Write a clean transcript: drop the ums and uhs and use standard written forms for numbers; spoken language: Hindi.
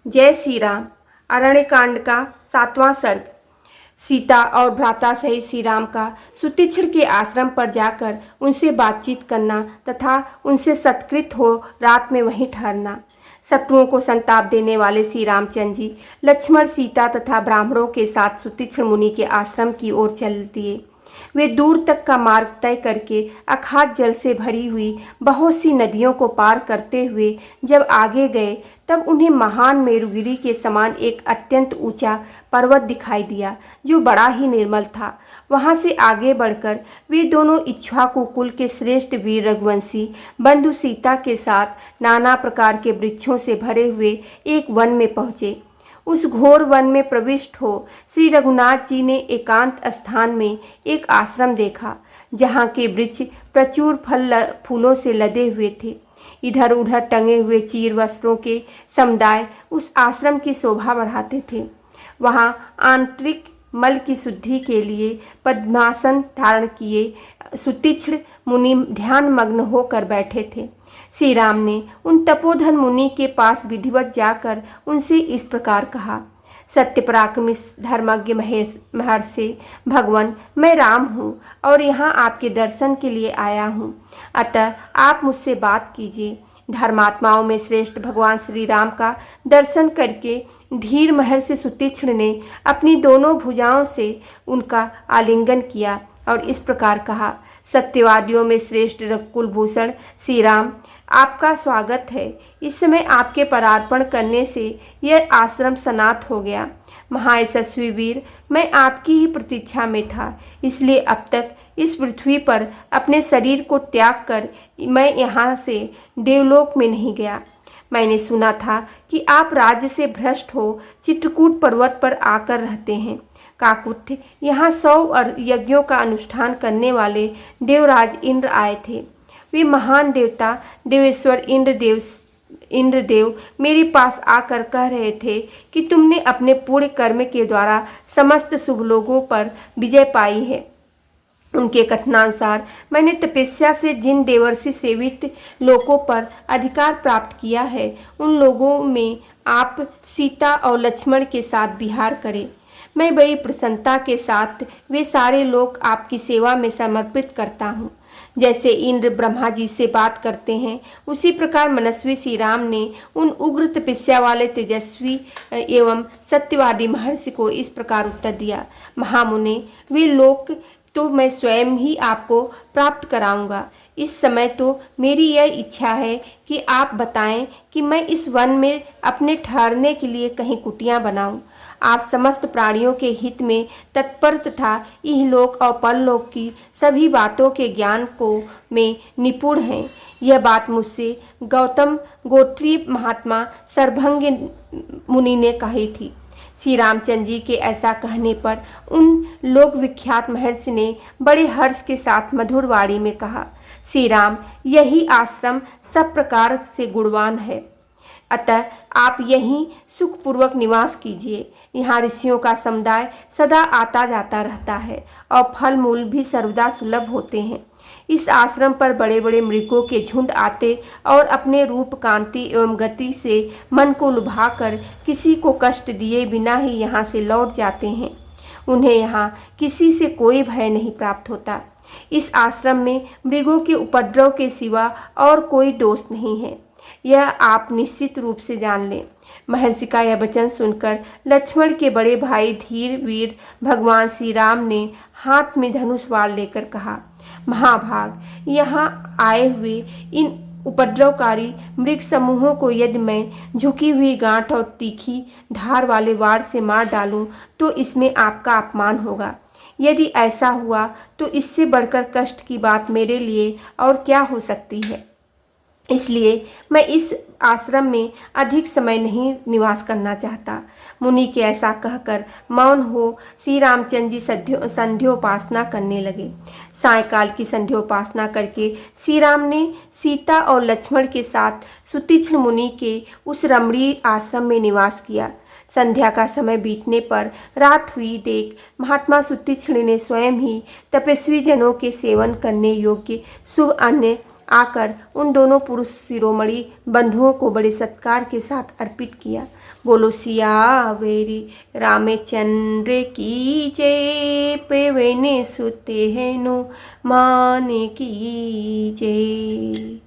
जय श्री राम। अरण्यकांड का 7वां सर्ग। सीता और भ्राता सहित श्री राम का सुतीक्षण के आश्रम पर जाकर उनसे बातचीत करना तथा उनसे सत्कृत हो रात में वहीं ठहरना। शत्रुओं को संताप देने वाले श्री रामचंद्र जी लक्ष्मण, सीता तथा ब्राह्मणों के साथ सुतीक्षण मुनि के आश्रम की ओर चल दिए। वे दूर तक का मार्ग तय करके अखात जल से भरी हुई बहुत सी नदियों को पार करते हुए जब आगे गए तब उन्हें महान मेरुगिरी के समान एक अत्यंत ऊंचा पर्वत दिखाई दिया जो बड़ा ही निर्मल था। वहां से आगे बढ़कर वे दोनों इक्ष्वाकु कुल के श्रेष्ठ वीर रघुवंशी बंधु सीता के साथ नाना प्रकार के वृक्षों से भरे हुए एक वन में पहुँचे। उस घोर वन में प्रविष्ट हो श्री रघुनाथ जी ने एकांत स्थान में एक आश्रम देखा जहाँ के वृक्ष प्रचुर फूलों से लदे हुए थे। इधर उधर टंगे हुए चीर वस्त्रों के समुदाय उस आश्रम की शोभा बढ़ाते थे। वहाँ आंतरिक मल की शुद्धि के लिए पद्मासन धारण किए सुतीक्षण मुनि ध्यान मग्न होकर बैठे थे। श्री राम ने उन तपोधन मुनि के पास विधिवत जाकर उनसे इस प्रकार कहा। सत्य पराक्रमी धर्मज्ञ महर्षि भगवान, मैं राम हूँ और यहाँ आपके दर्शन के लिए आया हूँ, अतः आप मुझसे बात कीजिए। धर्मात्माओं में श्रेष्ठ भगवान श्री राम का दर्शन करके धीर महर्षि सुतीक्षण ने अपनी दोनों भुजाओं से उनका आलिंगन किया और इस प्रकार कहा। सत्यवादियों में श्रेष्ठ कुलभूषण श्री राम, आपका स्वागत है। इस समय आपके परार्पण करने से यह आश्रम सनात हो गया। महायशस्वी वीर, मैं आपकी ही प्रतीक्षा में था, इसलिए अब तक इस पृथ्वी पर अपने शरीर को त्याग कर मैं यहाँ से देवलोक में नहीं गया। मैंने सुना था कि आप राज्य से भ्रष्ट हो चित्रकूट पर्वत पर आकर रहते हैं। काकुत्थ, यहाँ 100 यज्ञों का अनुष्ठान करने वाले देवराज इंद्र आए थे। वे महान देवता देवेश्वर इंद्रदेव मेरे पास आकर कह रहे थे कि तुमने अपने पूर्ण कर्म के द्वारा समस्त शुभ लोगों पर विजय पाई है। उनके कथनानुसार मैंने तपस्या से जिन देवर्षि सेवित लोगों पर अधिकार प्राप्त किया है, उन लोगों में आप सीता और लक्ष्मण के साथ विहार करें। मैं बड़ी प्रसन्नता के साथ वे सारे लोग आपकी सेवा में समर्पित करता हूँ। जैसे इंद्र ब्रह्मा जी से बात करते हैं, उसी प्रकार मनस्वी श्री राम ने उन उग्र तपस्या वाले तेजस्वी एवं सत्यवादी महर्षि को इस प्रकार उत्तर दिया। महामुने, वे लोग तो मैं स्वयं ही आपको प्राप्त कराऊंगा। इस समय तो मेरी यह इच्छा है कि आप बताएं कि मैं इस वन में अपने ठहरने के लिए कहीं कुटिया बनाऊं। आप समस्त प्राणियों के हित में तत्पर तथा इहलोक और परलोक की सभी बातों के ज्ञान को में निपुण हैं। यह बात मुझसे गौतम गोत्रीय महात्मा सर्वभंग मुनि ने कही थी। श्री रामचंद्र जी के ऐसा कहने पर उन लोक विख्यात महर्षि ने बड़े हर्ष के साथ मधुर वाणी में कहा। श्री राम, यही आश्रम सब प्रकार से गुणवान है, अतः आप यहीं सुखपूर्वक निवास कीजिए। यहाँ ऋषियों का समुदाय सदा आता जाता रहता है और फल मूल भी सर्वदा सुलभ होते हैं। इस आश्रम पर बड़े बड़े मृगों के झुंड आते और अपने रूप, कांति एवं गति से मन को लुभाकर किसी को कष्ट दिए बिना ही यहाँ से लौट जाते हैं। उन्हें यहाँ किसी से कोई भय नहीं प्राप्त होता। इस आश्रम में मृगों के उपद्रव के सिवा और कोई दोष नहीं है, यह आप निश्चित रूप से जान लें। महर्षि का यह वचन सुनकर लक्ष्मण के बड़े भाई धीर वीर भगवान श्री राम ने हाथ में धनुष बाण लेकर कहा। महाभाग, यहाँ आए हुए इन उपद्रवकारी मृग समूहों को यदि मैं झुकी हुई गांठ और तीखी धार वाले वार से मार डालूं तो इसमें आपका अपमान होगा। यदि ऐसा हुआ तो इससे बढ़कर कष्ट की बात मेरे लिए और क्या हो सकती है। इसलिए मैं इस आश्रम में अधिक समय नहीं निवास करना चाहता। मुनि के ऐसा कहकर मौन हो श्री रामचंद्र जी संध्योपासना करने लगे। सायकाल की संध्योपासना करके श्री राम ने सीता और लक्ष्मण के साथ सुतीक्षण मुनि के उस रमणीय आश्रम में निवास किया। संध्या का समय बीतने पर रात हुई देख महात्मा सुतीक्षण ने स्वयं ही तपस्वी जनों के सेवन करने योग्य शुभ अन्न आकर उन दोनों पुरुष शिरोमणि बंधुओं को बड़े सत्कार के साथ अर्पित किया। बोलो सियावेरी रामचंद्र की जय। पेवने सुते हैं नो माने की जय।